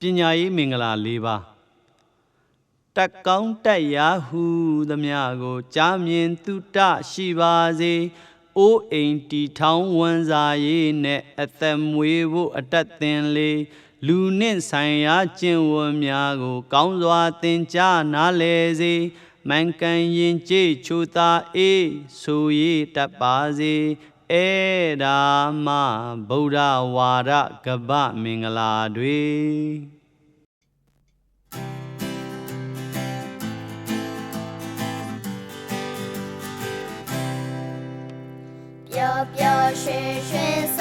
ပညာရေးမင်္ဂလာ၄ပါးတက်ကောင်းတက်ရာဟုသမျှကိုကြားမြင်သုတရှိပါစေအိုးအိမ်တီထောင်ဝန်စားရေးနဲ့အသက်မွေးဖို့အတတ်သင်လေးလူနှင့်ဆိုင်ရာကျင့်ဝတ်များကိုကောင်းစွာသင်ကြားနားလည်စေမှန်ကန်ရင်ကျေးချိုသာအေးဆိုရတတ်ပါစေအဲ့ဒါမှဗုဒ္ဓဝါဒကပ္ပမင်္ဂလာတွေပျော်ပျော်ရွှင်ရွှင်